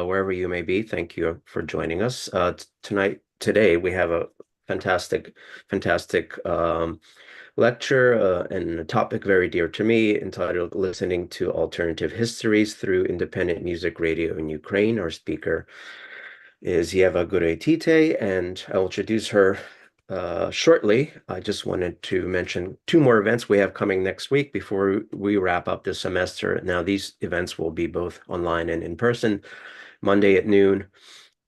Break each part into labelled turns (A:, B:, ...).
A: wherever you may be. Thank you for joining us. Today, we have a fantastic lecture and a topic very dear to me entitled Listening to Alternative Histories Through Independent Music Radio in Ukraine. Our speaker is Ieva Gudaitytė, and I will introduce her shortly. I just wanted to mention two more events we have coming next week before we wrap up the semester. Now, these events will be both online and in person. Monday at noon,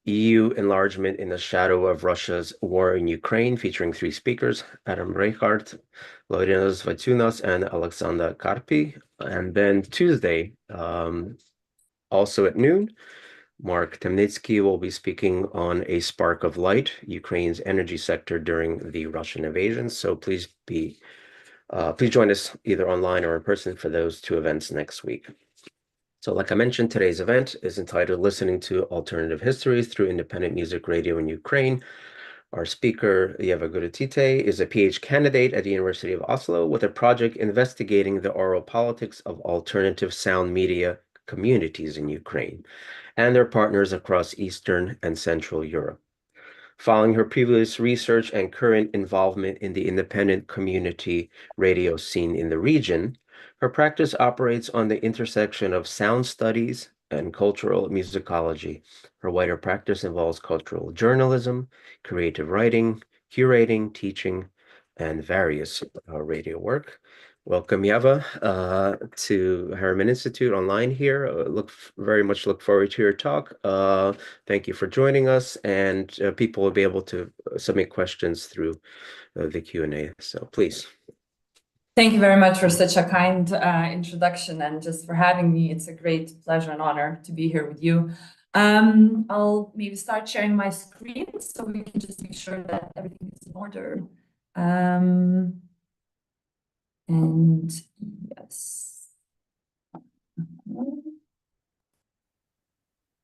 A: EU Enlargement in the Shadow of Russia's War in Ukraine, featuring three speakers, Adam Reichart, Laurynas Vaičiūnas, and Alexander Karpi. And then Tuesday, also at noon, Mark Temnitsky will be speaking on A Spark of Light, Ukraine's energy sector during the Russian invasion. So please join us either online or in person for those two events next week. So like I mentioned, today's event is entitled Listening to Alternative Histories Through Independent Music Radio in Ukraine. Our speaker, Ieva Gudaitytė, is a PhD candidate at the University of Oslo with a project investigating the aural politics of alternative sound media communities in Ukraine and their partners across Eastern and Central Europe. Following her previous research and current involvement in the independent community radio scene in the region, her practice operates on the intersection of sound studies and cultural musicology. Her wider practice involves cultural journalism, creative writing, curating, teaching, and various radio work. Welcome, Ieva, to Harriman Institute online here. Very much look forward to your talk. Thank you for joining us, and people will be able to submit questions through the Q&A. So please.
B: Thank you very much for such a kind introduction and just for having me. It's a great pleasure and honor to be here with you. I'll maybe start sharing my screen so we can just make sure that everything is in order. And yes,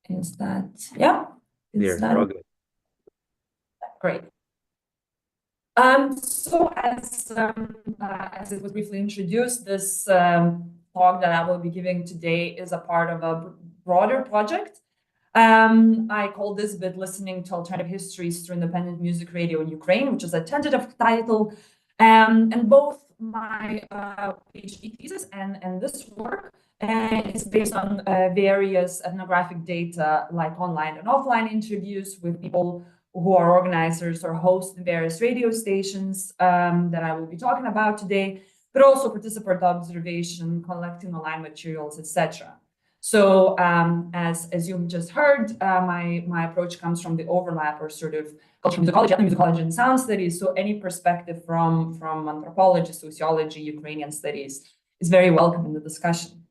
B: is that, yeah? Is that great? So as it was briefly introduced, this talk that I will be giving today is a part of a broader project. I call this bit Listening to Alternative Histories Through Independent Music Radio in Ukraine, which is a tentative title. And both my PhD thesis and this work is based on various ethnographic data, like online and offline interviews with people who are organizers or hosts in various radio stations that I will be talking about today, but also participant observation, collecting online materials, etc. So as you just heard, my approach comes from the overlap or sort of cultural musicology, ethnomusicology, and sound studies. So any perspective from anthropology, sociology, Ukrainian studies is very welcome in the discussion.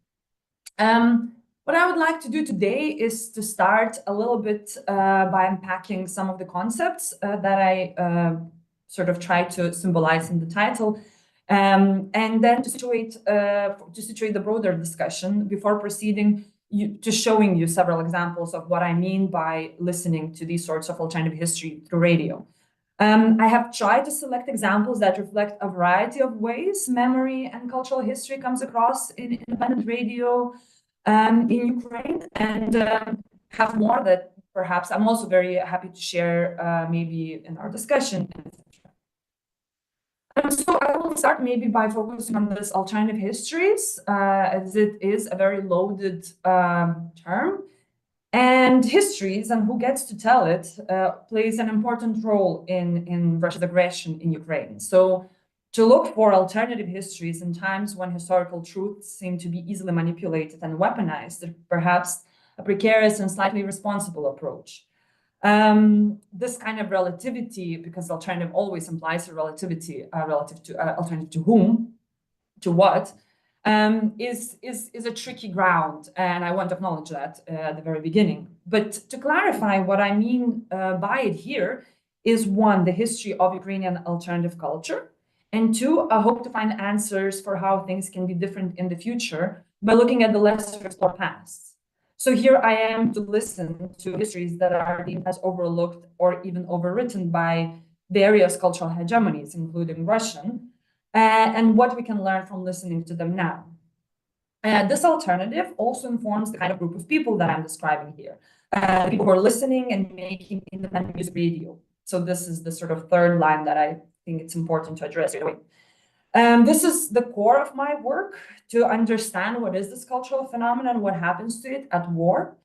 B: What I would like to do today is to start a little bit by unpacking some of the concepts that I sort of try to symbolize in the title, and then to situate the broader discussion before proceeding to showing you several examples of what I mean by listening to these sorts of alternative history through radio. I have tried to select examples that reflect a variety of ways memory and cultural history comes across in independent radio in Ukraine, and have more that perhaps I'm also very happy to share maybe in our discussion. So I will start maybe by focusing on this alternative histories, as it is a very loaded term. And histories and who gets to tell it plays an important role in Russia's aggression in Ukraine. So to look for alternative histories in times when historical truths seem to be easily manipulated and weaponized is perhaps a precarious and slightly irresponsible approach. This kind of relativity, because alternative always implies a relativity relative to alternative to whom, to what, is a tricky ground, and I want to acknowledge that at the very beginning. But to clarify what I mean by it here is one, the history of Ukrainian alternative culture, and two, I hope to find answers for how things can be different in the future by looking at the lesser explored past. So here I am to listen to histories that are deemed as overlooked or even overwritten by various cultural hegemonies, including Russian, and what we can learn from listening to them now. This alternative also informs the kind of group of people that I'm describing here. people who are listening and making independent music radio. So this is the sort of third line that I think it's important to address right away. This is the core of my work, to understand what is this cultural phenomenon, what happens to it at war.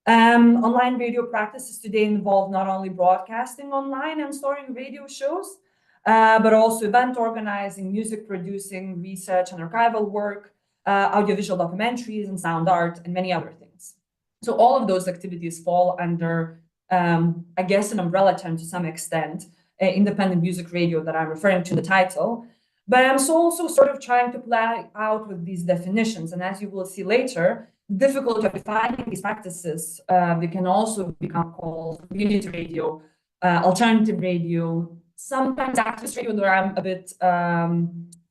B: Online radio practices today involve not only broadcasting online and storing radio shows, but also event organizing, music producing, research and archival work, audiovisual documentaries and sound art, and many other things. So all of those activities fall under, I guess, an umbrella term to some extent, independent music radio that I'm referring to in the title. But I'm also sort of trying to play out with these definitions. And as you will see later, the difficulty of defining these practices, they can also become called community radio, alternative radio, sometimes activist radio, where I'm a bit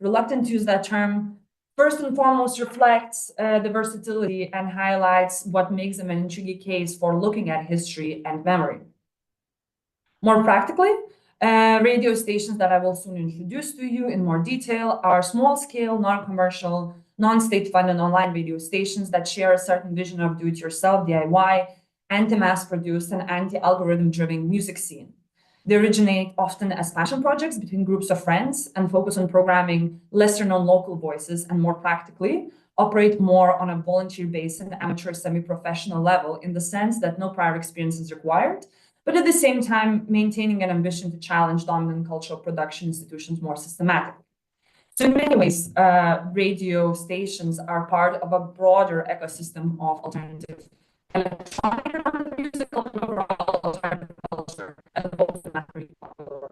B: reluctant to use that term. First and foremost, reflects the versatility and highlights what makes them an intriguing case for looking at history and memory. More practically, radio stations that I will soon introduce to you in more detail are small-scale, non-commercial, non-state funded online radio stations that share a certain vision of do-it-yourself, DIY, anti-mass-produced and anti-algorithm-driven music scene. They originate often as passion projects between groups of friends and focus on programming lesser-known local voices, and more practically, operate more on a volunteer basis and amateur semi-professional level, in the sense that no prior experience is required, but at the same time maintaining an ambition to challenge dominant cultural production institutions more systematically. So in many ways, radio stations are part of a broader ecosystem of alternative electronic music culture, overall alternative culture, and both the very popular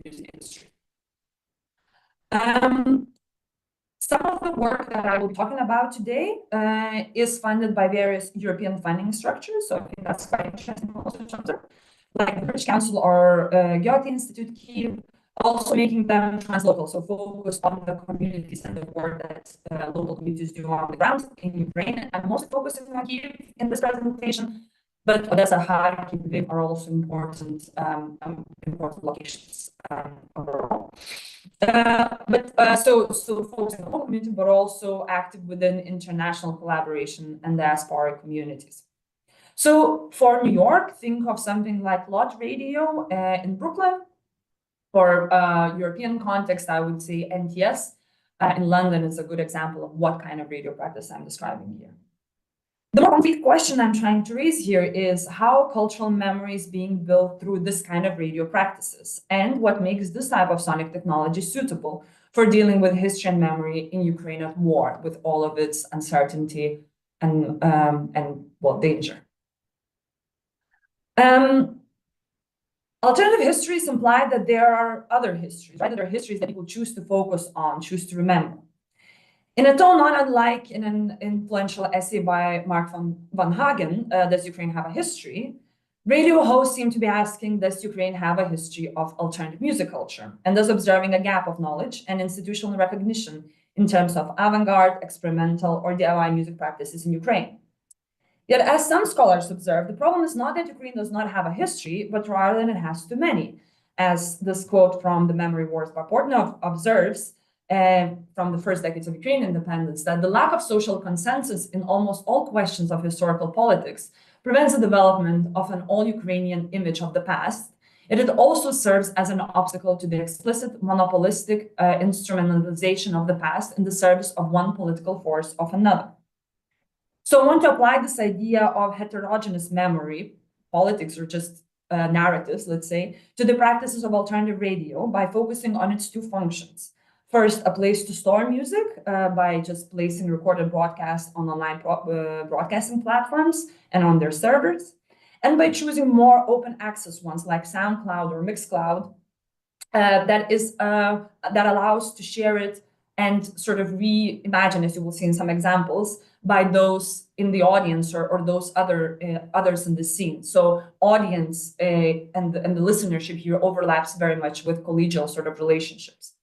B: music industry. Some of the work that I will be talking about today is funded by various European funding structures. So I think that's quite interesting also to observe, like the British Council or Gudaitytė Institute Kyiv, also making them translocal, so focused on the communities and the work that local communities do on the ground in Ukraine. I'm mostly focusing on Kyiv in this presentation, but Odessa, Kharkiv, Lviv are also important locations overall. So focusing on the local community, but also active within international collaboration and diaspora communities. So for New York, think of something like Lodge Radio in Brooklyn. For European context, I would say NTS in London is a good example of what kind of radio practice I'm describing here. The more concrete question I'm trying to raise here is how cultural memory is being built through this kind of radio practices, and what makes this type of sonic technology suitable for dealing with history and memory in Ukraine at war, with all of its uncertainty and well, danger. Alternative histories imply that there are other histories, right? There are histories that people choose to focus on, choose to remember. In a tone not unlike in an influential essay by Mark van Hagen, Does Ukraine Have a History? Radio hosts seem to be asking, does Ukraine have a history of alternative music culture? And thus observing a gap of knowledge and institutional recognition in terms of avant-garde, experimental, or DIY music practices in Ukraine. Yet, as some scholars observe, the problem is not that Ukraine does not have a history, but rather that it has too many. As this quote from The Memory Wars by Portnov observes, from the first decades of Ukrainian independence, that the lack of social consensus in almost all questions of historical politics prevents the development of an all-Ukrainian image of the past. And it also serves as an obstacle to the explicit monopolistic instrumentalization of the past in the service of one political force of another. So I want to apply this idea of heterogeneous memory, politics, or just narratives, let's say, to the practices of alternative radio by focusing on its two functions. First, a place to store music by just placing recorded broadcasts on online broadcasting platforms and on their servers, and by choosing more open access ones like SoundCloud or Mixcloud that allows to share it and sort of reimagine, as you will see in some examples, by those in the audience or those others in the scene. So audience and the listenership here overlaps very much with collegial sort of relationships.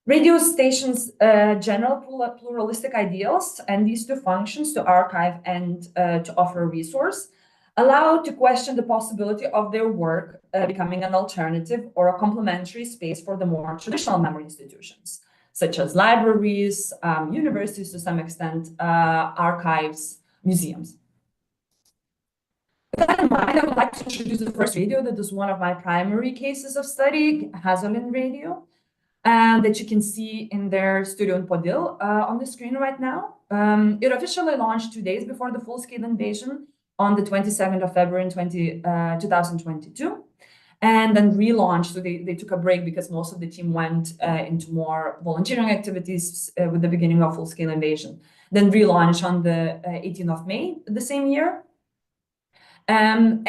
B: Radio stations' general pluralistic ideals and these two functions, to archive and to offer a resource, allow to question the possibility of their work becoming an alternative or a complementary space for the more traditional memory institutions, such as libraries, universities to some extent, archives, museums. I would like to introduce the first radio that is one of my primary cases of study, Hazelin radio, that you can see in their studio in Podil on the screen right now. It officially launched 2 days before the full-scale invasion on the 22nd of February in 2022, and then relaunched. So they took a break because most of the team went into more volunteering activities with the beginning of full-scale invasion. Then relaunched on the 18th of May the same year. And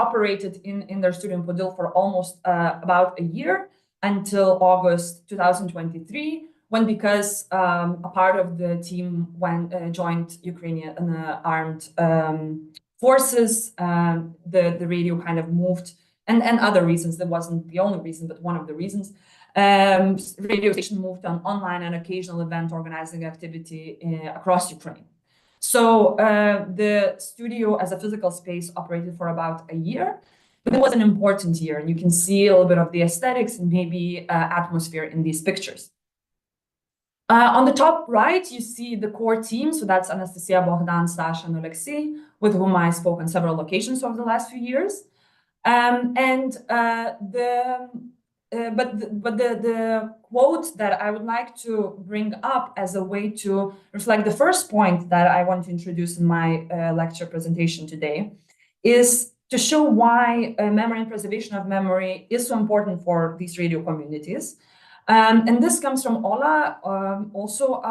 B: operated in their studio in Podil for almost about a year until August 2023, when because a part of the team joined Ukrainian armed forces, the radio kind of moved, and other reasons. That wasn't the only reason, but one of the reasons. Radio station moved on online and occasional event organizing activity across Ukraine. So the studio as a physical space operated for about a year, but it was an important year. And you can see a little bit of the aesthetics and maybe atmosphere in these pictures. On the top right, you see the core team. So that's Anastasia, Bogdan, Sasha, and Alexei, with whom I spoke on several locations over the last few years. The quote that I would like to bring up as a way to reflect the first point that I want to introduce in my lecture presentation today is to show why memory and preservation of memory is so important for these radio communities. And this comes from Ola, also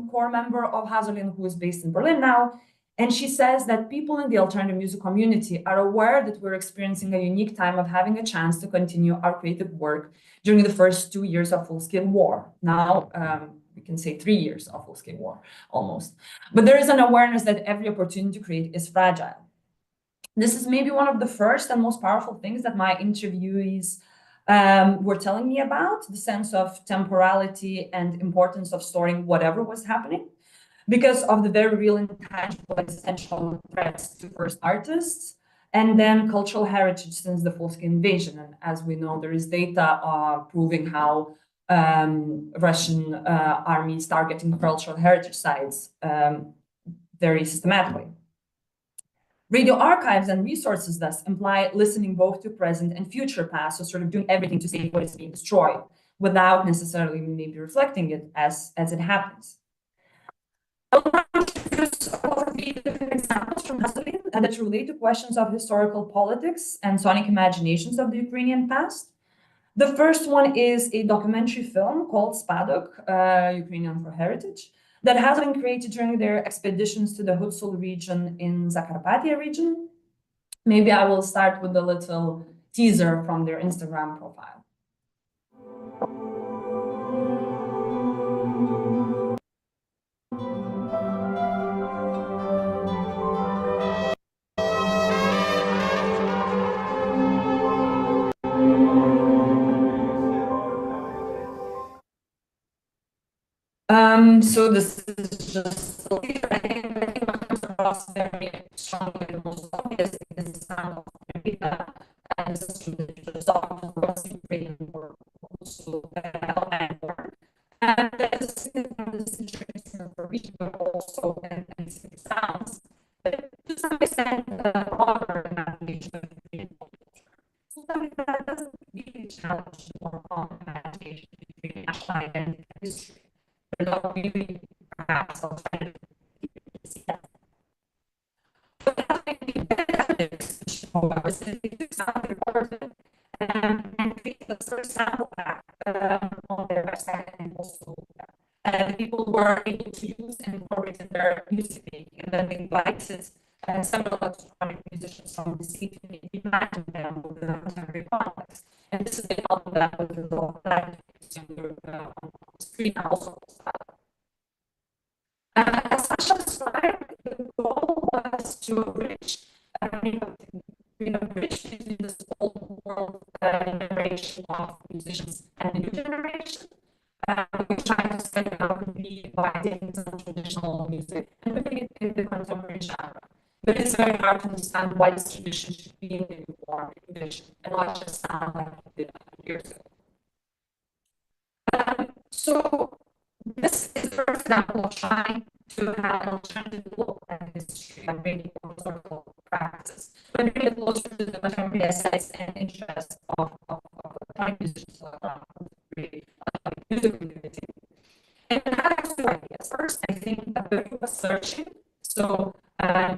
B: core member of Hazelin, who is based in Berlin now. And she says that people in the alternative music community are aware that we're experiencing a unique time of having a chance to continue our creative work during the first 2 years of full-scale war. Now, we can say 3 years of full-scale war, almost. But there is an awareness that every opportunity to create is fragile. This is maybe one of the first and most powerful things that my interviewees were telling me about, the sense of temporality and importance of storing whatever was happening, because of the very real, intangible, existential threats to first artists, and then cultural heritage since the full-scale invasion. And as we know, there is data proving how Russian armies targeting cultural heritage sites very systematically. Radio archives and resources thus imply listening both to present and future past, so sort of doing everything to save what is being destroyed, without necessarily maybe reflecting it as it happens. I would like to introduce all of the different examples from Hazelin that relate to questions of historical politics and sonic imaginations of the Ukrainian past. The first one is a documentary film called Spadok, Ukrainian for Heritage, that has been created during their expeditions to the Hutsul region in Zakarpattia region. Maybe I will start with a little teaser from their Instagram profile. So this is just a leader. I think what comes across very strongly the most obvious is the sound of Ieva, and this is from the song of Russian Ukrainian work, also Alban work. And there's a significant instrument for region, but also and sounds that to some extent offer an application of the Ukrainian culture. So something that doesn't really challenge the more common imagination between national identity and history. Not really, perhaps, outside of see that. But having evidence, however, is that they do sound recorded and create the first sample pack on their website, and also the people were able to use and incorporate in their music making, and then they invited several electronic musicians from the city to imagine them within a contemporary context. And this is the album that was resolved that on the screen also. As Sasha described, the goal was to bridge between this old world generation of musicians and the new generation. We're trying to study how to be by taking some traditional music and putting it in the contemporary genre. But it's very hard to understand why this tradition should be in the new form tradition and not just sound like it did 100 years ago. So this is the first example of trying to have an alternative look at history and reading historical practices, but really closer to the contemporary aesthetics and interests of electronic musicians, music community. And I have two ideas. First, I think that Berkeley was searching, so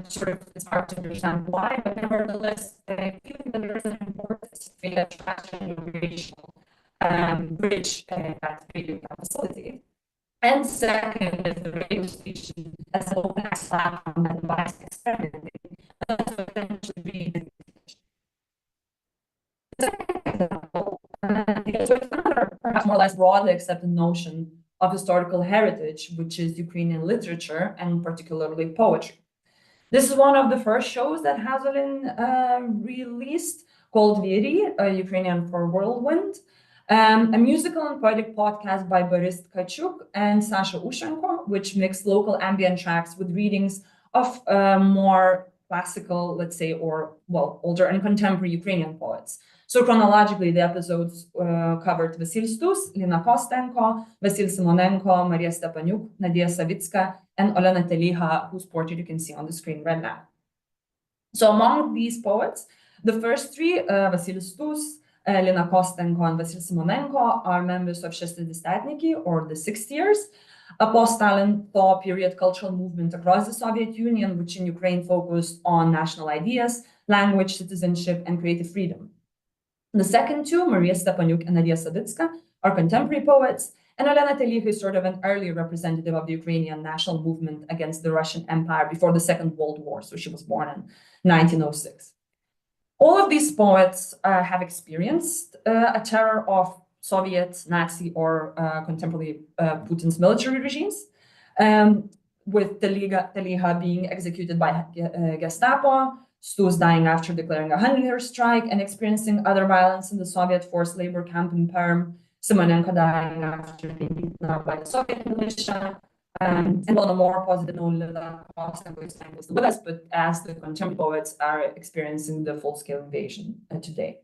B: sort of it's hard to understand why, but nevertheless, I feel that there is an importance to create a transgenerational bridge at radio facility. And second is the radio station as an open access platform that invites experimenting, and also potentially be the second example, is another perhaps more or less broadly accepted notion of historical heritage, which is Ukrainian literature and particularly poetry. This is one of the first shows that Hazelin released called Viri, Ukrainian for Whirlwind, a musical and poetic podcast by Boris Tkachuk and Sasha Ushenko, which mix local ambient tracks with readings of more classical, let's say, or well, older and contemporary Ukrainian poets. So chronologically, the episodes covered Vasil Stus, Lina Kostenko, Vasil Simonenko, Maria Stepanyuk, Nadia Savitska, and Olena Teliha, whose portrait you can see on the screen right now. So among these poets, the first three, Vasil Stus, Lina Kostenko, and Vasil Simonenko, are members of Dissidence or the 60s, a post-Stalin thaw period cultural movement across the Soviet Union, which in Ukraine focused on national ideas, language, citizenship, and creative freedom. The second two, Maria Stepanyuk and Nadia Savitska, are contemporary poets, and Olena Teliha is sort of an early representative of the Ukrainian national movement against the Russian Empire before the Second World War, so she was born in 1906. All of these poets have experienced a terror of Soviet, Nazi, or contemporary Putin's military regimes, with Teliha being executed by Gestapo, Stus dying after declaring a hunger strike and experiencing other violence in the Soviet forced labor camp in Perm, Simonenko dying after being beaten up by the Soviet militia, and on a more positive note, Lila Kostenko is with us, but as the contemporary poets are experiencing the full-scale invasion today.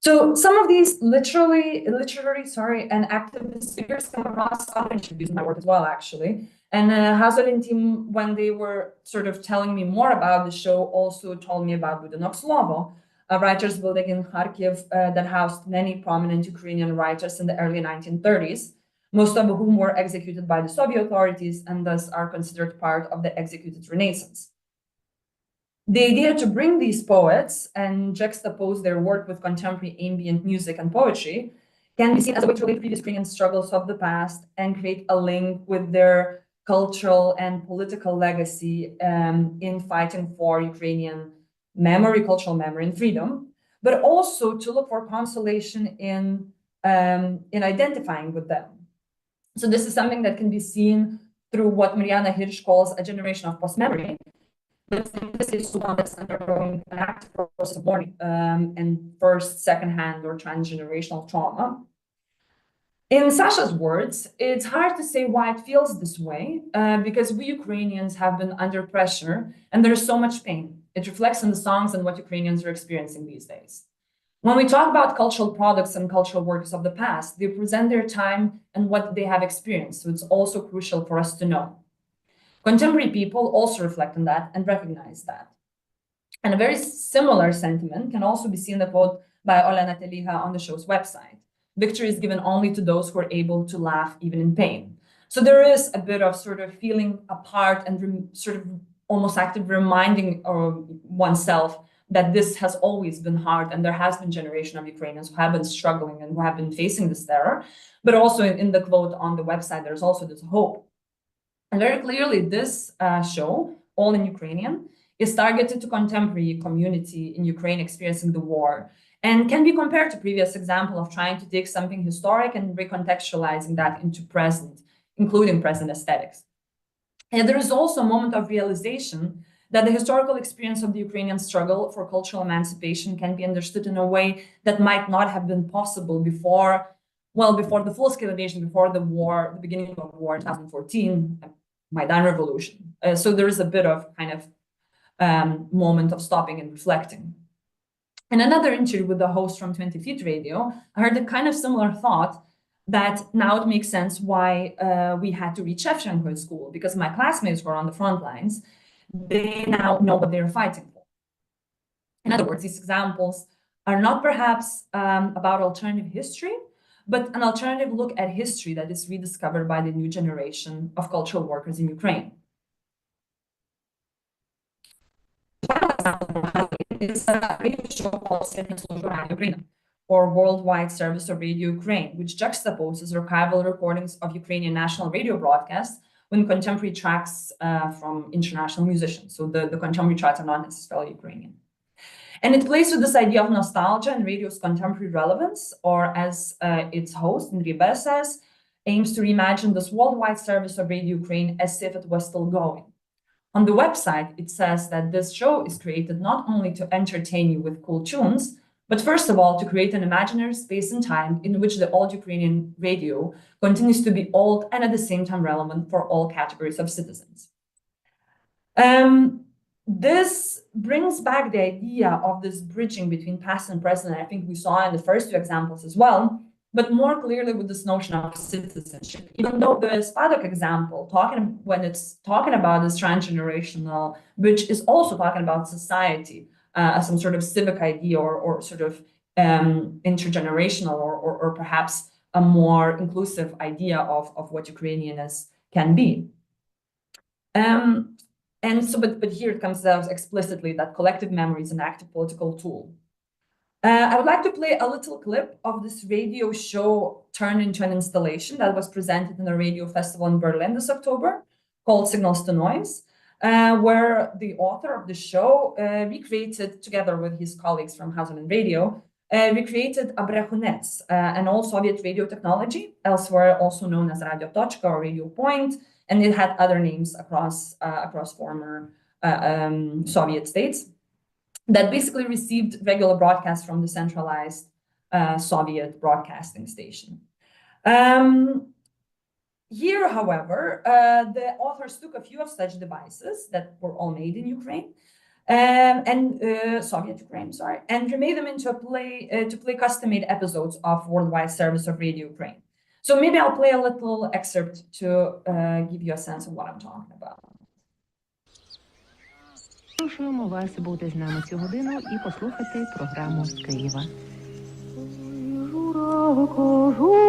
B: So some of these literary and activist figures come across. I'll introduce my work as well, actually. And Hazelin team, when they were sort of telling me more about the show, also told me about Budynok Slovo, a writers' building in Kharkiv that housed many prominent Ukrainian writers in the early 1930s, most of whom were executed by the Soviet authorities and thus are considered part of the executed Renaissance. The idea to bring these poets and juxtapose their work with contemporary ambient music and poetry can be seen as a way to relate previous Ukrainian struggles of the past and create a link with their cultural and political legacy in fighting for Ukrainian memory, cultural memory, and freedom, but also to look for consolation in identifying with them. So this is something that can be seen through what Marianne Hirsch calls a generation of post-memory. This is one that's undergoing an active process of mourning and first, second-hand, or transgenerational trauma. In Sasha's words, it's hard to say why it feels this way because we Ukrainians have been under pressure and there is so much pain. It reflects in the songs and what Ukrainians are experiencing these days. When we talk about cultural products and cultural works of the past, they present their time and what they have experienced, so it's also crucial for us to know. Contemporary people also reflect on that and recognize that. And a very similar sentiment can also be seen in the quote by Olena Teliha on the show's website. Victory is given only to those who are able to laugh even in pain. So there is a bit of sort of feeling apart and sort of almost active reminding oneself that this has always been hard and there has been generation of Ukrainians who have been struggling and who have been facing this terror. But also in the quote on the website, there's also this hope. And very clearly this show, all in Ukrainian, is targeted to contemporary community in Ukraine experiencing the war and can be compared to previous example of trying to take something historic and recontextualizing that into present, including present aesthetics. And there is also a moment of realization that the historical experience of the Ukrainian struggle for cultural emancipation can be understood in a way that might not have been possible before the full-scale invasion, before the war, the beginning of war in 2014, Maidan Revolution. So there is a bit of kind of moment of stopping and reflecting. In another interview with the host from 20 Feet Radio, I heard a kind of similar thought that now it makes sense why we had to reach Shevchenko in school, because my classmates were on the front lines. They now know what they're fighting for. In other words, these examples are not perhaps about alternative history, but an alternative look at history that is rediscovered by the new generation of cultural workers in Ukraine. Is a radio show called Ukraine, or Worldwide Service of Radio Ukraine, which juxtaposes archival recordings of Ukrainian national radio broadcasts with contemporary tracks from international musicians. So the contemporary tracks are not necessarily Ukrainian. And it plays with this idea of nostalgia and radio's contemporary relevance, or as its host, Andryi says, aims to reimagine this worldwide service of Radio Ukraine as if it was still going. On the website, it says that this show is created not only to entertain you with cool tunes, but first of all, to create an imaginary space and time in which the old Ukrainian radio continues to be old and at the same time relevant for all categories of citizens. This brings back the idea of this bridging between past and present. I think we saw in the first two examples as well, but more clearly with this notion of citizenship. Even though the Spadok example, when it's talking about this transgenerational bridge, is also talking about society as some sort of civic idea or sort of intergenerational or perhaps a more inclusive idea of what Ukrainianness can be. And so, but here it comes out explicitly that collective memory is an active political tool. I would like to play a little clip of this radio show turned into an installation that was presented in a radio festival in Berlin this October called Signals to Noise, where the author of the show recreated, together with his colleagues from Hausen and Radio, recreated a brechunets, an old Soviet radio technology, elsewhere also known as Radio Tochka or Radio Point, and it had other names across former Soviet states that basically received regular broadcasts from the centralized Soviet broadcasting station. Here, however, the authors took a few of such devices that were all made in Ukraine, Soviet Ukraine, sorry, and remade them into to play custom-made episodes of Worldwide Service of Radio Ukraine. So maybe I'll play a little excerpt to give you a sense of what I'm talking about.
C: Запрошуємо вас бути з нами цю годину і послухати програму з Києва. Журавко, журавко,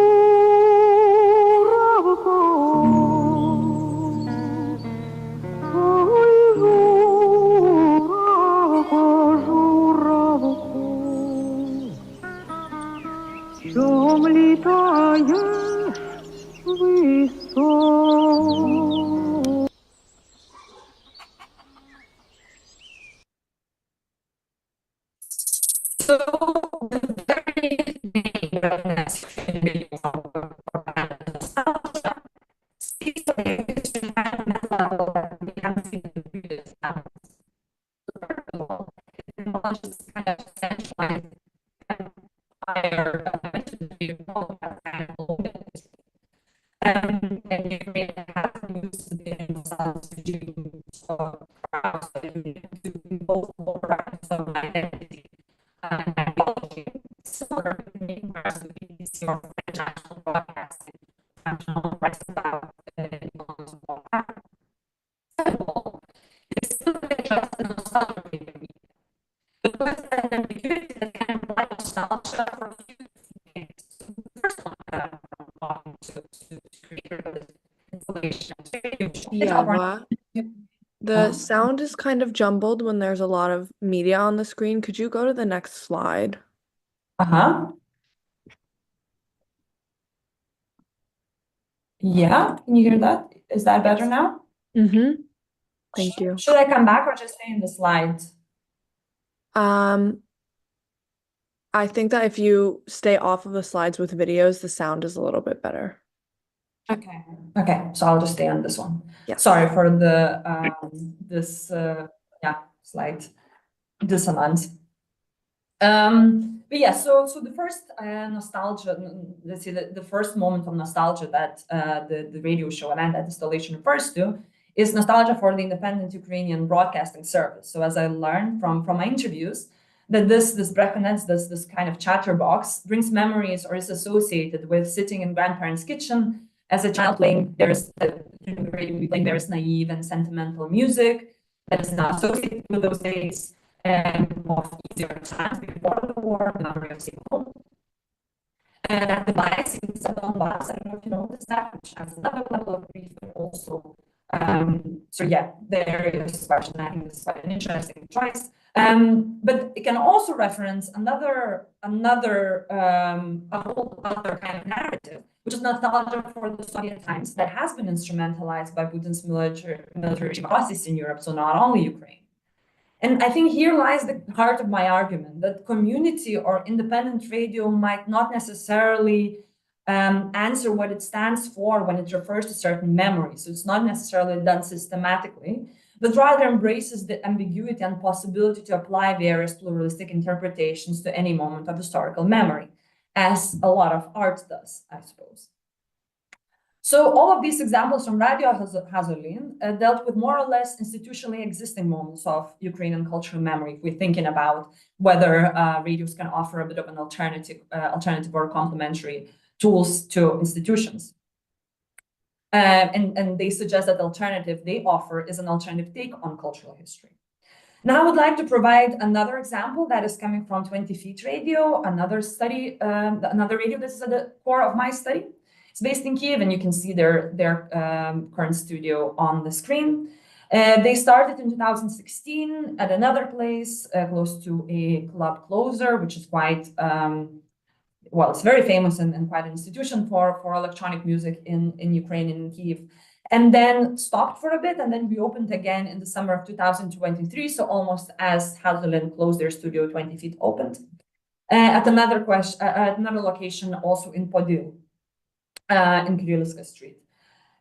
C: ой, журавко, журавко, чом літаєш високо.
B: So the very name of next speaks of the level that we haven't seen in the previous albums. So first of all, it acknowledges kind of centralized empire mentioned to be involved as kind of witness. And Ukraine has used to be themselves to do so proud to both mobilize some identity. And ideology, similar to the as the BBC or French national broadcasting, national rights about influence of all Africa. Second of all, it's still just the nostalgia media. But there's an ambiguity that can imply nostalgia for a few things. The first one that I'm talking to create this installation.
D: Yeah, the sound is kind of jumbled when there's a lot of media on the screen. Could you go to the next slide?
B: Uh-huh. Yeah, can you hear that? Is that better now?
D: Mm-hmm. Thank you.
B: Should I come back or just stay in the slides?
D: I think that if you stay off of the slides with videos, the sound is a little bit better.
B: Okay. Okay. So I'll just stay on this one.
D: Yeah.
B: Sorry for the slight dissonance. But yeah, so the first nostalgia, let's say the first moment of nostalgia that the radio show and that installation refers to is nostalgia for the independent Ukrainian broadcasting service. So as I learned from my interviews, that this brechunets, this kind of chatterbox brings memories or is associated with sitting in grandparents' kitchen as a child playing various naive and sentimental music that is not associated with those days. of easier times before the war, the memory of Seoul. And that device in Donbas, I don't know if you noticed that, which has another level of grief, but also, so yeah, there is this question. I think this is quite an interesting choice. But it can also reference a whole other kind of narrative, which is nostalgia for the Soviet times that has been instrumentalized by Putin's military process in Europe, so not only Ukraine. And I think here lies the heart of my argument, that community or independent radio might not necessarily answer what it stands for when it refers to certain memories. So it's not necessarily done systematically, but rather embraces the ambiguity and possibility to apply various pluralistic interpretations to any moment of historical memory, as a lot of art does, I suppose. So all of these examples from Radio Hazolin dealt with more or less institutionally existing moments of Ukrainian cultural memory, if we're thinking about whether radios can offer a bit of an alternative or complementary tools to institutions. And they suggest that the alternative they offer is an alternative take on cultural history. Now I would like to provide another example that is coming from 20 Feet Radio, another study, another radio that is at the core of my study. It's based in Kiev, and you can see their current studio on the screen. They started in 2016 at another place close to a club Closer, which is quite, well, it's very famous and quite an institution for electronic music in Ukraine and in Kiev. And then stopped for a bit, and then reopened again in the summer of 2023, so almost as Hazolin closed their studio, 20 Feet opened. At another location, also in Podil. In Kirillovska Street.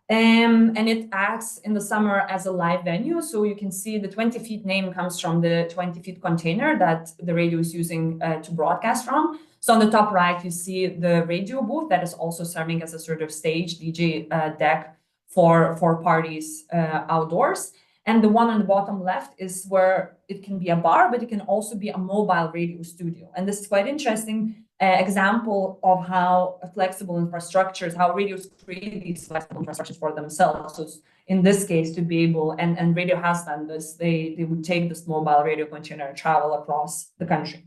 B: And it acts in the summer as a live venue. So you can see the 20 Feet name comes from the 20 Feet container that the radio is using to broadcast from. So on the top right, you see the radio booth that is also serving as a sort of stage DJ deck for parties outdoors. And the one on the bottom left is where it can be a bar, but it can also be a mobile radio studio. And this is quite interesting example of how flexible infrastructures, how radios create these flexible infrastructures for themselves. So in this case, to be able, and radio has done this, they would take this mobile radio container and travel across the country.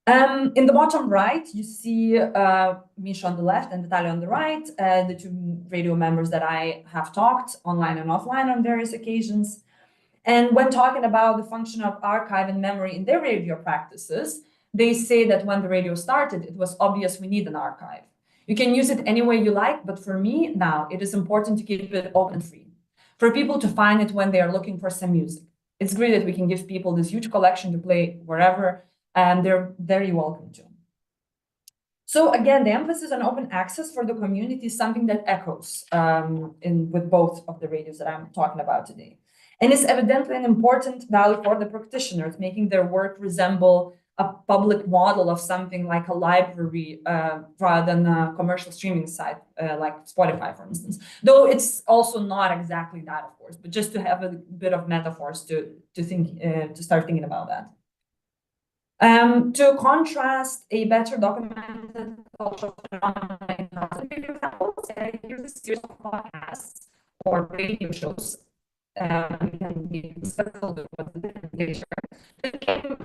B: In the bottom right, you see Misha on the left and Vitaly on the right, the two radio members that I have talked online and offline on various occasions. And when talking about the function of archive and memory in their radio practices, they say that when the radio started, it was obvious we need an archive. You can use it any way you like, but for me now, it is important to keep it open and free, for people to find it when they are looking for some music. It's great that we can give people this huge collection to play wherever, and they're very welcome to. So again, the emphasis on open access for the community is something that echoes with both of the radios that I'm talking about today. And it's evidently an important value for the practitioners, making their work resemble a public model of something like a library rather than a commercial streaming site like Spotify, for instance. Though it's also not exactly that, of course, but just to have a bit of metaphors to start thinking about that. To contrast a better documented cultural phenomenon in examples, here's a series of podcasts or radio shows. We can be successful with the different literature. It came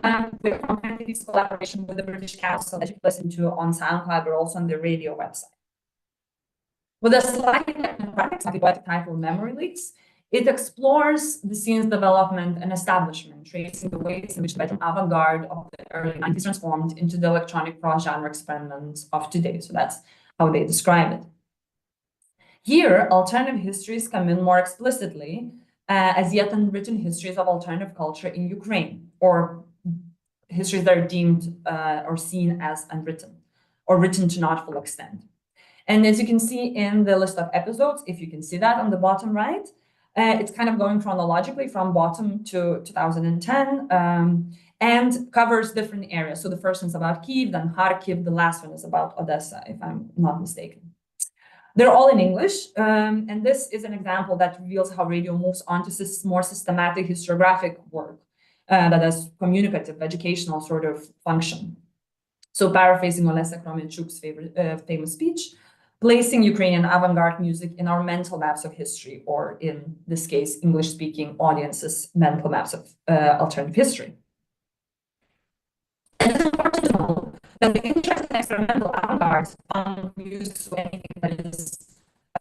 B: with this collaboration with the British Council that you listen to on SoundCloud, but also on the radio website. With a slightly ethnographic title Memory Leaks, it explores the scene's development and establishment, tracing the ways in which the avant-garde of the early 90s transformed into the electronic cross-genre experiments of today. So that's how they describe it. Here, alternative histories come in more explicitly as yet unwritten histories of alternative culture in Ukraine, or histories that are deemed or seen as unwritten, or written to not full extent. And as you can see in the list of episodes, if you can see that on the bottom right, it's kind of going chronologically from bottom to 2010 and covers different areas. So the first one's about Kyiv, then Kharkiv, the last one is about Odessa, if I'm not mistaken. They're all in English, and this is an example that reveals how radio moves on to more systematic historiographic work that has communicative, educational sort of function. So paraphrasing Olesa Kromenchuk's famous speech, placing Ukrainian avant-garde music in our mental maps of history, or in this case, English-speaking audiences' mental maps of alternative history. And it's important to know that the interest in experimental avant-garde music to anything that is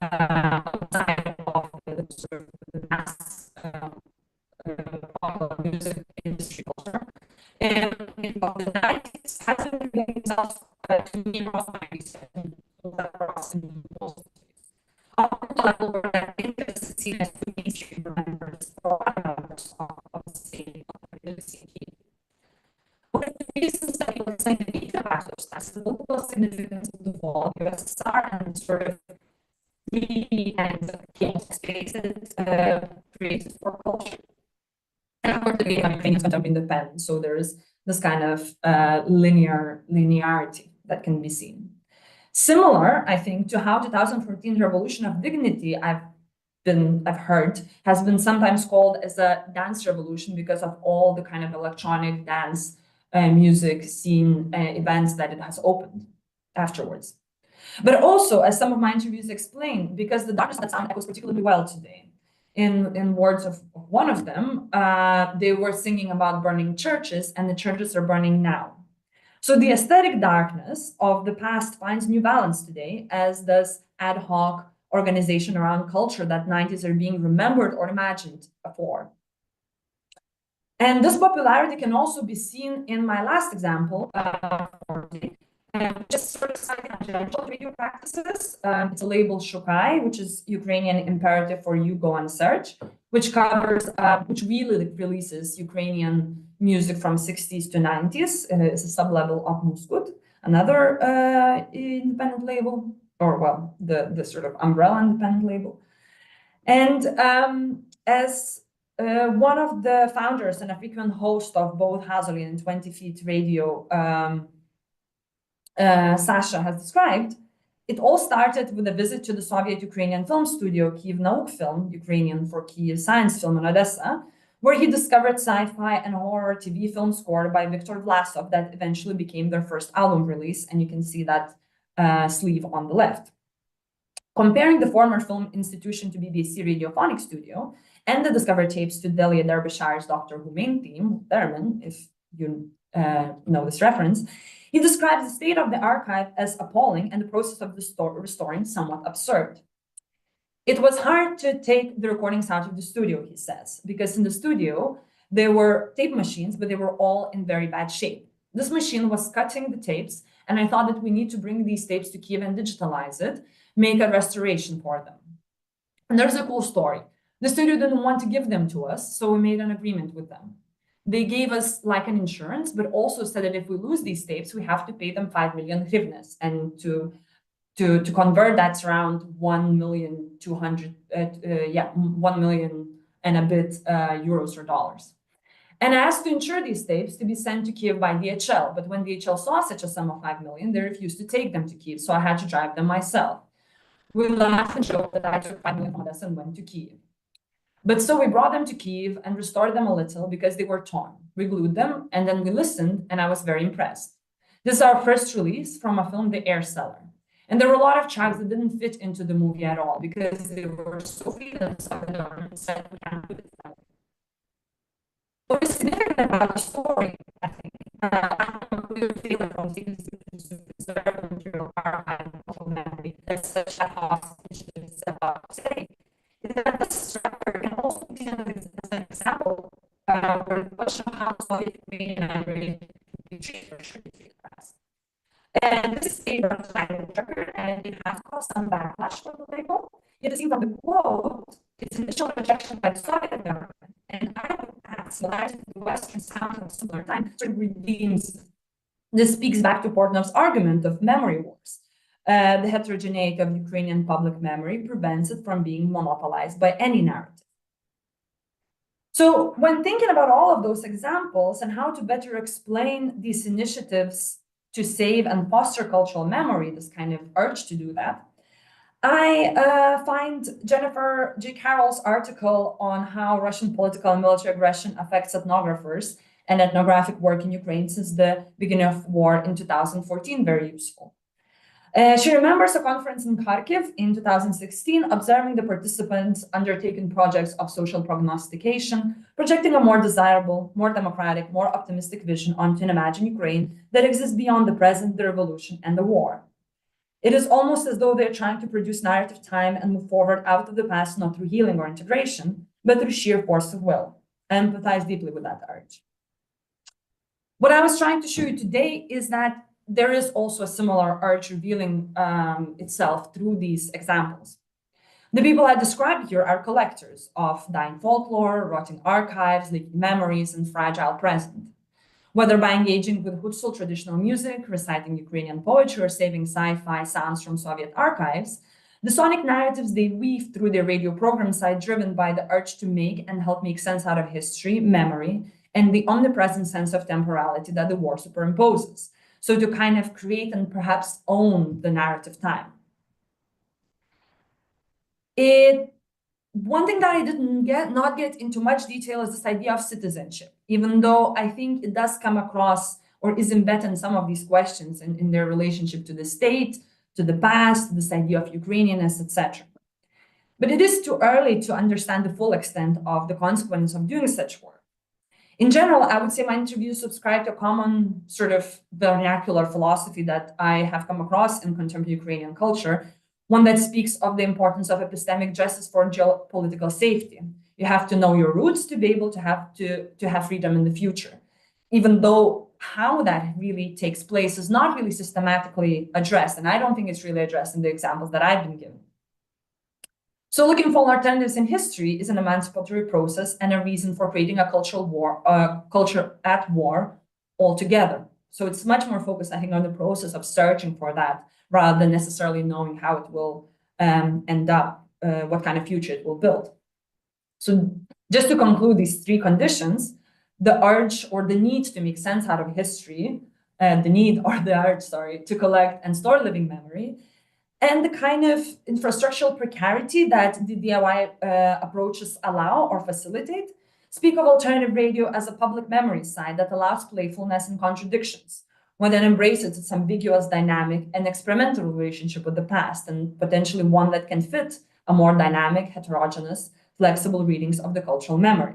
B: outside of the mass popular music industry culture. And in the 90s, hasn't been getting itself to me across the 90s and across in most cities. Up to the level where that interest is seen as the mainstream members or members of the same community. One of the reasons that he was saying the need to back those tests, the local significance of the fall of USSR and sort of the and spaces created for culture. And of course, the Ukrainians went up independent, so there is this kind of linearity that can be seen. Similar, I think, to how 2014 revolution of dignity I've heard has been sometimes called as a dance revolution because of all the kind of electronic dance music scene events that it has opened afterwards. But also, as some of my interviews explain, because the darkness of that sound echoes particularly well today. In words of one of them, they were singing about burning churches, and the churches are burning now. So the aesthetic darkness of the past finds new balance today, as does ad hoc organization around culture that 90s are being remembered or imagined for. And this popularity can also be seen in my last example, just sort of citing agential radio practices. It's a label Shukai, which is Ukrainian imperative for you go and search, which covers, which really releases Ukrainian music from 60s to 90s. It's a sub-level of Muskut, another independent label, or well, the sort of umbrella independent label. And as one of the founders and a frequent host of both Hazoli and 20 Feet Radio, Sasha has described, it all started with a visit to the Soviet Ukrainian film studio, Kyiv Nauk Film, Ukrainian for Kyiv Science Film in Odessa, where he discovered sci-fi and horror TV film score by Viktor Vlasov that eventually became their first album release, and you can see that sleeve on the left. Comparing the former film institution to BBC Radiophonic Studio and the discovered tapes to Delia Derbyshire's Doctor Who main theme, Harriman, if you know this reference, he describes the state of the archive as appalling and the process of restoring somewhat absurd. It was hard to take the recordings out of the studio, he says, because in the studio, there were tape machines, but they were all in very bad shape. This machine was cutting the tapes, and I thought that we need to bring these tapes to Kyiv and digitalize it, make a restoration for them. And there's a cool story. The studio didn't want to give them to us, so we made an agreement with them. They gave us like an insurance, but also said that if we lose these tapes, we have to pay them 5 million hryvnias. And to convert, that's around 1 million and a bit euros or dollars. And I asked to insure these tapes to be sent to Kyiv by DHL. But when DHL saw such a sum of 5 million, they refused to take them to Kyiv. So I had to drive them myself. We laughed and joked that I took 5 million from Odessa and went to Kyiv. But so we brought them to Kyiv and restored them a little because they were torn. We glued them, and then we listened, and I was very impressed. This is our first release from a film, The Air Cellar. And there were a lot of tracks that didn't fit into the movie at all because they were so freelance of the government said we can't do this. What is significant about the story, I think, we were feeling from these very material archive of memory, there's such a hostage is about to say. That this record can also be seen as an example where the question of how Soviet Ukrainian memory be treated or should be treated as. And this is a record, and it has caused some backlash from the label. Yet it seems that the quote, its initial rejection by the Soviet government, and I would add similarity to the Western sound at a similar time, sort of redeems. This speaks back to Portnov's argument of memory wars. The heterogeneity of Ukrainian public memory prevents it from being monopolized by any narrative. So when thinking about all of those examples and how to better explain these initiatives to save and foster cultural memory, this kind of urge to do that, I find Jennifer J. Carroll's article on how Russian political and military aggression affects ethnographers and ethnographic work in Ukraine since the beginning of war in 2014 very useful. She remembers a conference in Kharkiv in 2016, observing the participants undertaking projects of social prognostication, projecting a more desirable, more democratic, more optimistic vision onto an imagined Ukraine that exists beyond the present, the revolution, and the war. It is almost as though they're trying to produce narrative time and move forward out of the past, not through healing or integration, but through sheer force of will. I empathize deeply with that urge. What I was trying to show you today is that there is also a similar urge revealing itself through these examples. The people I described here are collectors of dying folklore, rotting archives, leaking memories, and fragile present. Whether by engaging with Hutsal traditional music, reciting Ukrainian poetry, or saving sci-fi sounds from Soviet archives, the sonic narratives they weave through their radio programs are driven by the urge to make and help make sense out of history, memory, and the omnipresent sense of temporality that the war superimposes. So to kind of create and perhaps own the narrative time. One thing that I didn't not get into much detail is this idea of citizenship, even though I think it does come across or is embedded in some of these questions in their relationship to the state, to the past, this idea of Ukrainianness, etc. But it is too early to understand the full extent of the consequences of doing such work. In general, I would say my interviews subscribe to a common sort of vernacular philosophy that I have come across in contemporary Ukrainian culture, one that speaks of the importance of epistemic justice for geopolitical safety. You have to know your roots to be able to have freedom in the future, even though how that really takes place is not really systematically addressed, and I don't think it's really addressed in the examples that I've been given. So looking for alternatives in history is an emancipatory process and a reason for creating a culture at war altogether. So it's much more focused, I think, on the process of searching for that rather than necessarily knowing how it will end up, what kind of future it will build. So just to conclude these three conditions, the urge or the need to make sense out of history, to collect and store living memory, and the kind of infrastructural precarity that the DIY approaches allow or facilitate, speak of alternative radio as a public memory site that allows playfulness and contradictions, one that embraces its ambiguous, dynamic, and experimental relationship with the past, and potentially one that can fit a more dynamic, heterogeneous, flexible readings of the cultural memory.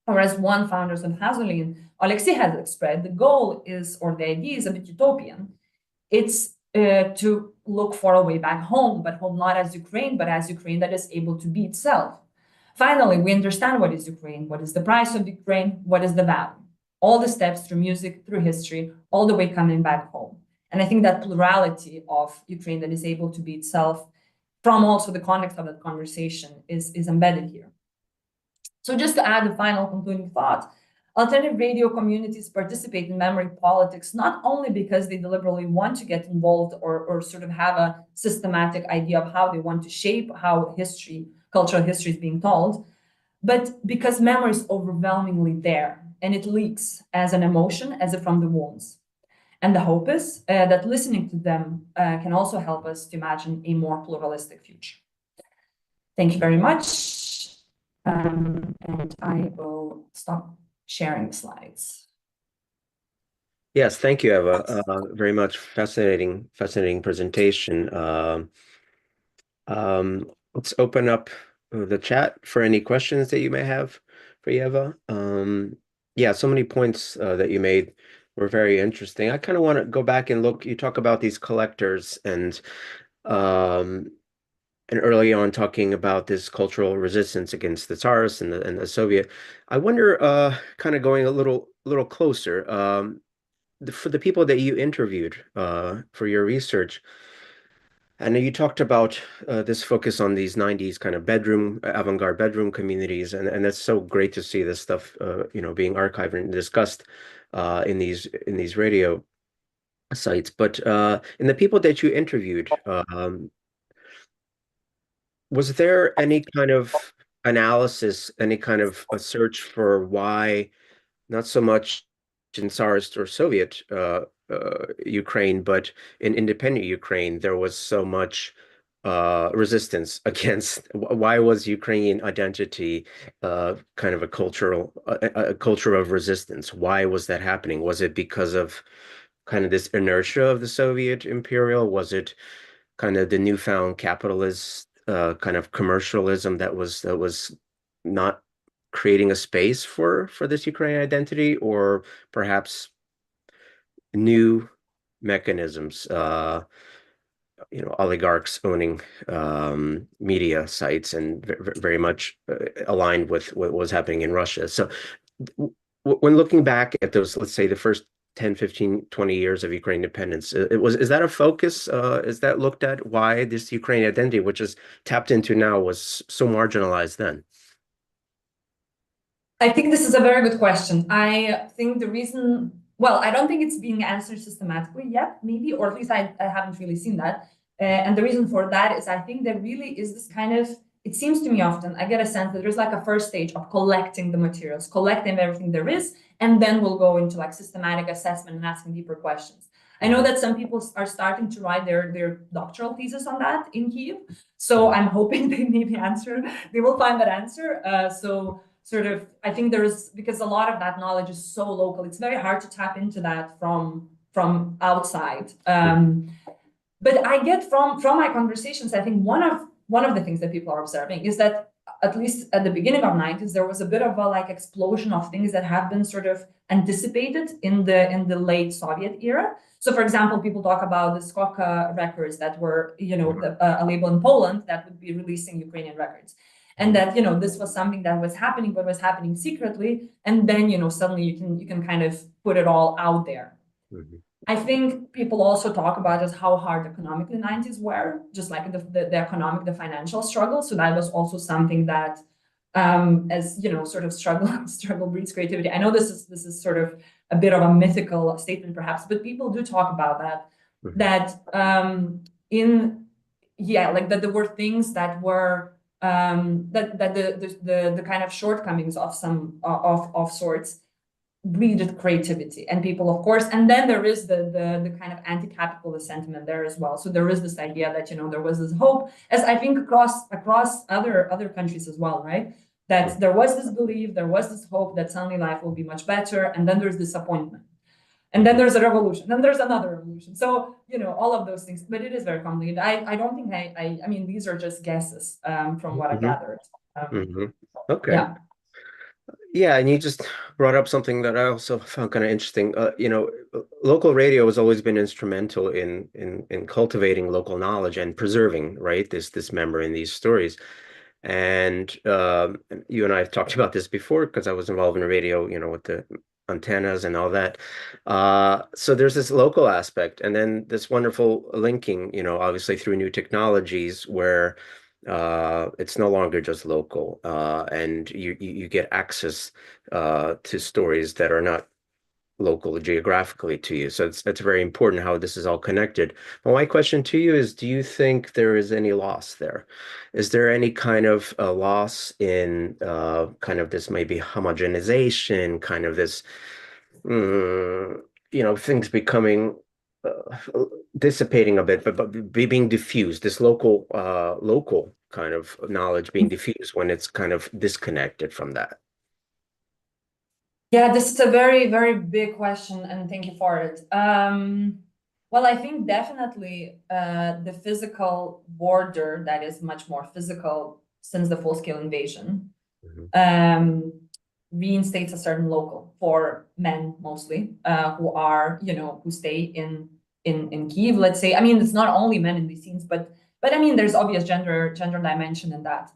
B: Or as one founder of Hazolin, Alexei has expressed, the goal is, or the idea is a bit utopian. It's to look for a way back home, but home not as Ukraine, but as Ukraine that is able to be itself. Finally, we understand what is Ukraine, what is the price of Ukraine, what is the value. All the steps through music, through history, all the way coming back home. And I think that plurality of Ukraine that is able to be itself from also the context of that conversation is embedded here. So just to add a final concluding thought, alternative radio communities participate in memory politics, not only because they deliberately want to get involved or sort of have a systematic idea of how they want to shape how history, cultural history is being told, but because memory is overwhelmingly there and it leaks as an emotion, as if from the wounds. And the hope is that listening to them can also help us to imagine a more pluralistic future. Thank you very much. And I will stop sharing the slides.
A: Yes, thank you, Eva. Very much fascinating presentation. Let's open up the chat for any questions that you may have for Ieva. Yeah, so many points that you made were very interesting. I kind of want to go back and look. You talk about these collectors and early on talking about this cultural resistance against the Tsarist and the Soviet. I wonder, kind of going a little closer, for the people that you interviewed for your research, and you talked about this focus on these 90s kind of avant-garde bedroom communities, and that's so great to see this stuff, being archived and discussed in these radio sites. But in the people that you interviewed, was there any kind of analysis, any kind of a search for why, not so much in Tsarist or Soviet Ukraine, but in independent Ukraine, there was so much resistance against? Why was Ukrainian identity kind of a culture of resistance? Why was that happening? Was it because of kind of this inertia of the Soviet imperial? Was it kind of the newfound capitalist kind of commercialism that was not creating a space for this Ukrainian identity, or perhaps new mechanisms, oligarchs owning media sites and very much aligned with what was happening in Russia. So when looking back at those, let's say the first 10, 15, 20 years of Ukraine independence, is that a focus? Is that looked at why this Ukrainian identity, which is tapped into now, was so marginalized then?
B: I think this is a very good question. I think the reason, well, I don't think it's being answered systematically yet, maybe, or at least I haven't really seen that. And the reason for that is I think there really is this kind of, it seems to me often, I get a sense that there's like a first stage of collecting the materials, collecting everything there is, and then we'll go into like systematic assessment and asking deeper questions. I know that some people are starting to write their doctoral thesis on that in Kyiv. So I'm hoping they maybe they will find that answer. So sort of, I think because a lot of that knowledge is so local, it's very hard to tap into that from outside. But I get from my conversations, I think one of the things that people are observing is that at least at the beginning of 90s, there was a bit of a like explosion of things that have been sort of anticipated in the late Soviet era. So, for example, people talk about the Skoka records that were, a label in Poland that would be releasing Ukrainian records. And that, this was something that was happening, but was happening secretly. And then, suddenly you can kind of put it all out there. Mm-hmm. I think people also talk about just how hard economically 90s were, just like the financial struggle. So that was also something that, sort of struggle breeds creativity. I know this is sort of a bit of a mythical statement, perhaps, but people do talk about that. Mm-hmm. That there were things that were that the kind of shortcomings of some of sorts breeded creativity, and people, of course, and then there is the kind of anti-capitalist sentiment there as well. So there is this idea that there was this hope, as I think across other countries as well, right? That there was this belief, there was this hope that suddenly life will be much better, and then there's disappointment, and then there's a revolution, then there's another revolution. So all of those things, but it is very complicated. I don't think I mean these are just guesses from what
A: Mm-hmm.
B: I gathered.
A: Okay.
B: Yeah.
A: Yeah, and you just brought up something that I also found kind of interesting. Local radio has always been instrumental in cultivating local knowledge and preserving, right, this memory in these stories. And you and I have talked about this before because I was involved in radio, with the antennas and all that. So there's this local aspect, and then this wonderful linking, obviously through new technologies where it's no longer just local, and you get access to stories that are not local geographically to you. So it's very important how this is all connected. Well, my question to you is, do you think there is any loss there? Is there any kind of loss in kind of this maybe homogenization, kind of this, things becoming dissipating a bit, but being diffused, this local kind of knowledge being diffused when it's kind of disconnected from that?
B: Yeah, this is a very, very big question, and thank you for it. Well, I think definitely the physical border that is much more physical since the full-scale invasion reinstates a certain local for men mostly who are, who stay in Kyiv, let's say. I mean, it's not only men in these scenes, but I mean, there's obvious gender dimension in that.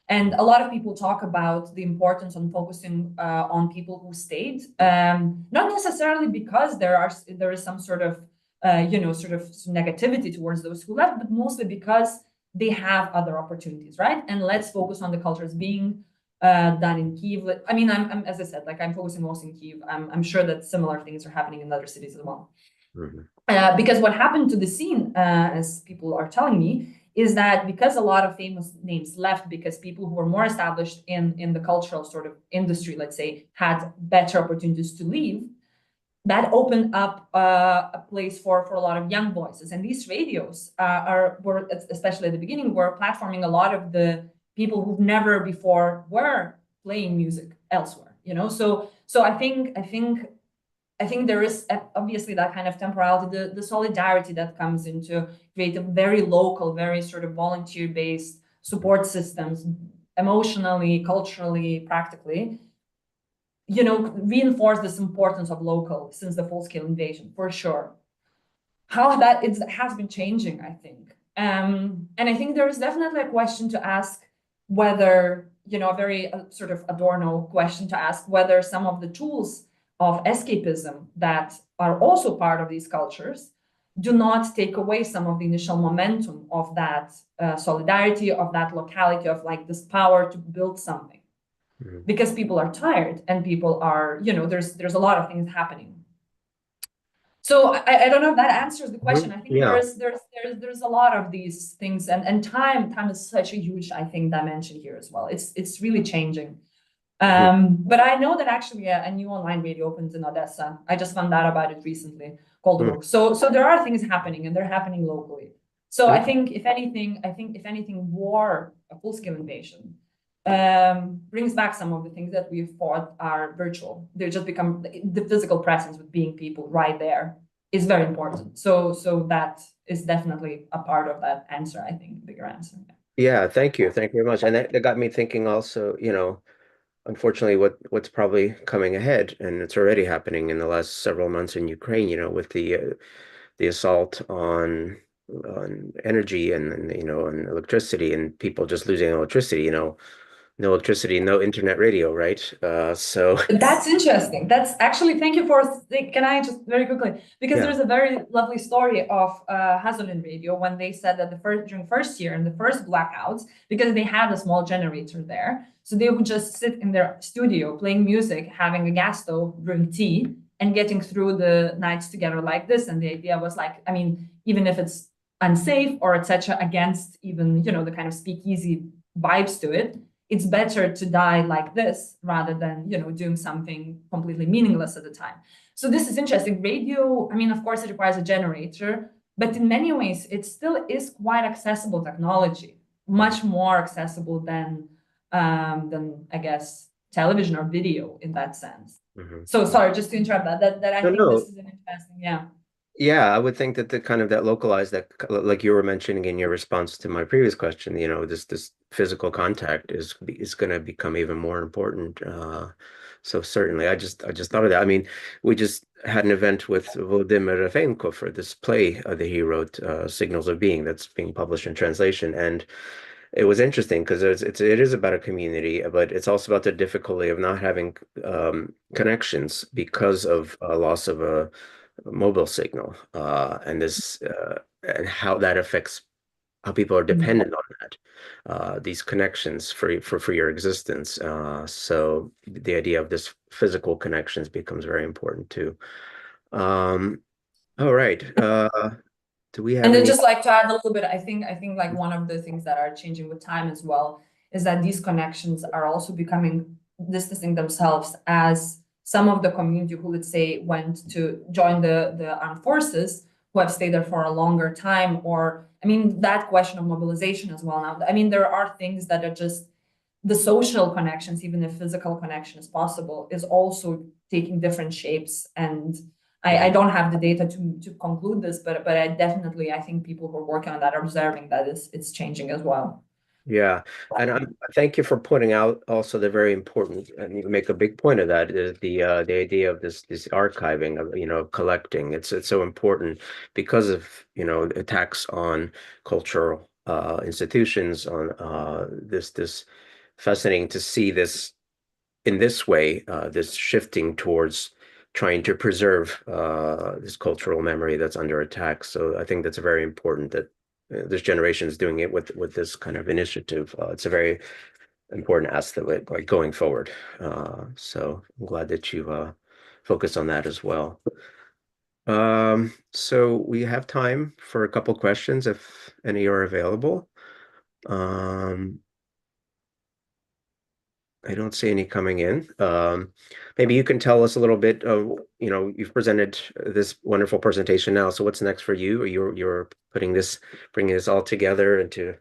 B: And a lot of people talk about the importance on focusing on people who stayed, not necessarily because there is some sort of sort of negativity towards those who left, but mostly because they have other opportunities, right? And let's focus on the cultures being done in Kyiv. I mean, I'm as I said, like I'm focusing mostly in Kyiv. I'm sure that similar things are happening in other cities as well. Mm-hmm. Because what happened to the scene, as people are telling me, is that because a lot of famous names left because people who were more established in the cultural sort of industry, let's say, had better opportunities to leave, that opened up a place for a lot of young voices. And these radios were, especially at the beginning, were platforming a lot of the people who've never before were playing music elsewhere. So I think I think there is obviously that kind of temporality, the solidarity that comes into create a very local, very sort of volunteer-based support systems, emotionally, culturally, practically, reinforce this importance of local since the full-scale invasion, for sure. How that has been changing, I think. And I think there is definitely a question to ask whether, a very sort of Adorno question to ask whether some of the tools of escapism that are also part of these cultures do not take away some of the initial momentum of that solidarity, of that locality, of like this power to build something. Mm-hmm. Because people are tired and people are, there's a lot of things happening. So I don't know if that answers the question. I think there's a lot of these things, and time is such a huge, I think, dimension here as well. It's really changing. But I know that actually a new online radio opened in Odessa. I just found out about it recently, called Rook. So there are things happening, and they're happening locally. So I think if anything, war, a full-scale invasion, brings back some of the things that we thought are virtual. They just become the physical presence with being people right there is very important. So that is definitely a part of that answer, I think, bigger answer.
A: Yeah, thank you very much. And that got me thinking also, unfortunately, what's probably coming ahead, and it's already happening in the last several months in Ukraine, with the assault on energy and and electricity, and people just losing electricity, no electricity, no internet radio, right? So
B: that's interesting. That's actually, thank you for, can I just very quickly, because there's a very lovely story of Hazelin radio when they said that during first year and the first blackouts, because they had a small generator there, so they would just sit in their studio playing music, having a gas stove, brewing tea, and getting through the nights together like this. And the idea was like, I mean, even if it's unsafe or etc., against even the kind of speakeasy vibes to it, it's better to die like this rather than, doing something completely meaningless at the time. So this is interesting. Radio, I mean, of course, it requires a generator, but in many ways, it still is quite accessible technology, much more accessible than I guess, television or video in that sense. Mm-hmm. So sorry, just to interrupt that I think this is an interesting,
A: Yeah, I would think that the kind of that localized, that like you were mentioning in your response to my previous question, this physical contact is going to become even more important. So certainly, I just thought of that. I mean, we just had an event with Volodymyr Rafenko for this play that he wrote, Signals of Being, that's being published in translation, and it was interesting because it is about a community, but it's also about the difficulty of not having connections because of a loss of a mobile signal, and this and how that affects how people are dependent on that, these connections for your existence. So the idea of this physical connections becomes very important too. All right. Do we have?
B: And then just like to add a little bit, I think like one of the things that are changing with time as well is that these connections are also becoming distancing themselves as some of the community who, let's say, went to join the armed forces, who have stayed there for a longer time, or, I mean, that question of mobilization as well now. I mean, there are things that are just the social connections, even if physical connection is possible, is also taking different shapes. And I don't have the data to conclude this, but I think people who are working on that are observing that it's changing as well.
A: Yeah, and thank you for pointing out also the very important, and you make a big point of that, is the idea of this archiving of collecting. It's so important because of attacks on cultural institutions, on this fascinating to see this in this way, this shifting towards trying to preserve this cultural memory that's under attack. So I think that's very important that this generation is doing it with this kind of initiative. It's a very important aspect of it, like going forward. So I'm glad that you focus on that as well. So we have time for a couple questions if any are available. I don't see any coming in. Maybe you can tell us a little bit of, you've presented this wonderful presentation now. So what's next for you? Or you're bringing this all together into?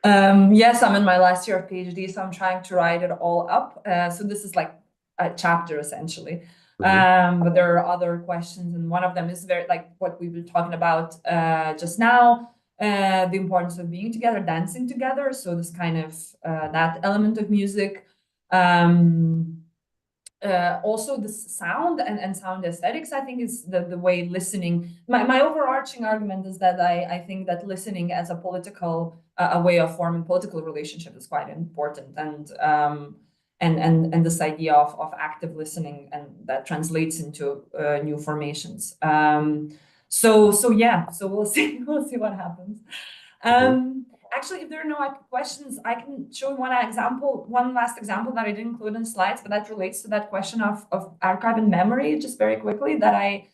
B: Yes, I'm in my last year of PhD, so I'm trying to write it all up. So this is like a chapter essentially. But there are other questions, and one of them is very like what we were talking about just now, the importance of being together, dancing together. So this kind of that element of music. Also the sound and sound aesthetics, I think, is the way listening. My overarching argument is that I think that listening as a political a way of forming political relationship is quite important, and this idea of active listening, and that translates into new formations. So yeah, so we'll see what happens. Actually, if there are no questions, I can show one last example that I didn't include in slides, but that relates to that question of archive and memory, just very quickly, that I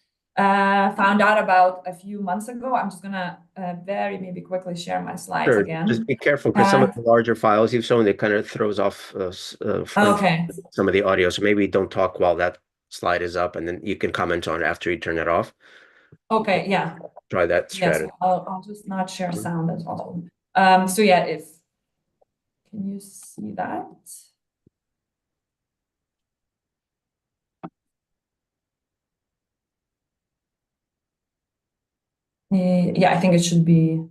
B: found out about a few months ago. I'm just gonna maybe quickly share my slides again.
A: Just be careful, because some of the larger files you've shown, it kind of throws off some of the audio. So maybe don't talk while that slide is up, and then you can comment on it after you turn it off.
B: Okay, yeah.
A: Try that strategy.
B: Yes, I'll just not share sound as well. So yeah, can you see that? Yeah, I think it should be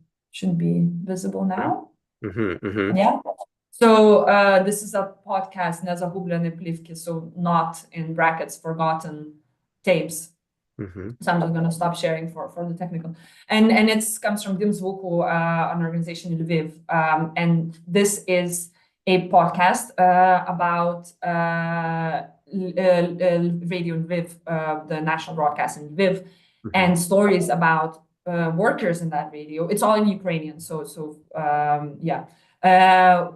B: visible now. Yeah. So this is a podcast, Nezagублені плівки, so not in brackets forgotten tapes. So I'm just going to stop sharing for the technical. And it comes from Dim Zvuku, an organization in Lviv. And this is a podcast about radio in Lviv, the national broadcast in Lviv, and stories about workers in that radio. It's all in Ukrainian,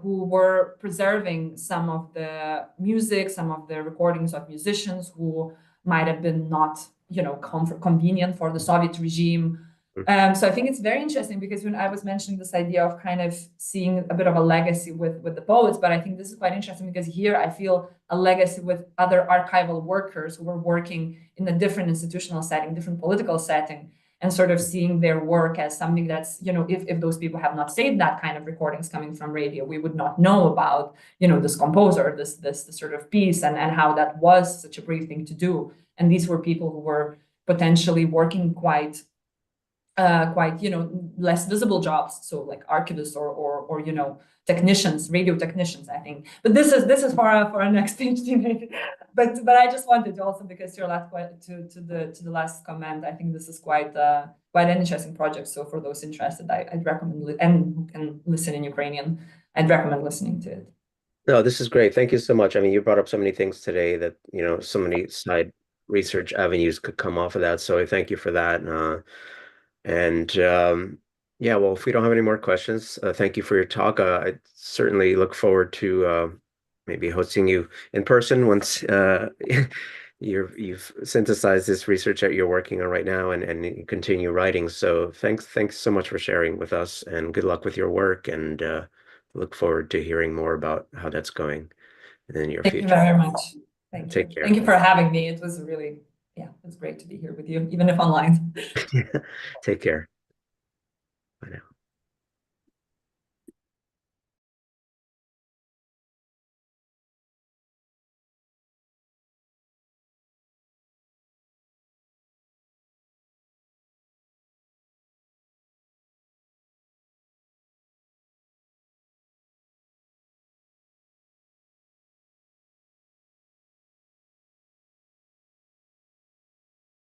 B: who were preserving some of the music, some of the recordings of musicians who might have been not, convenient for the Soviet regime. So I think it's very interesting, because when I was mentioning this idea of kind of seeing a bit of a legacy with the poets, but I think this is quite interesting, because here I feel a legacy with other archival workers who were working in a different institutional setting, different political setting, and sort of seeing their work as something that's, if those people have not saved that kind of recordings coming from radio, we would not know about, this composer, this sort of piece, and how that was such a brave thing to do. And these were people who were potentially working quite less visible jobs, so like archivists or technicians, radio technicians, I think. But this is for our next PhD maybe. But I just wanted to also, because to the last comment, I think this is quite an interesting project. So for those interested, I'd recommend and who can listen in Ukrainian, I'd recommend listening to it.
A: No, this is great. Thank you so much. I mean, you brought up so many things today that, so many side research avenues could come off of that. So I thank you for that. Yeah, well, if we don't have any more questions, thank you for your talk. I certainly look forward to maybe hosting you in person once you've synthesized this research that you're working on right now, and you continue writing. So thanks so much for sharing with us, and good luck with your work, and look forward to hearing more about how that's going in your future.
B: Thank you very much.
A: Take care.
B: Thank you for having me. It was really, it's great to be here with you, even if online.
A: Take care. Bye now.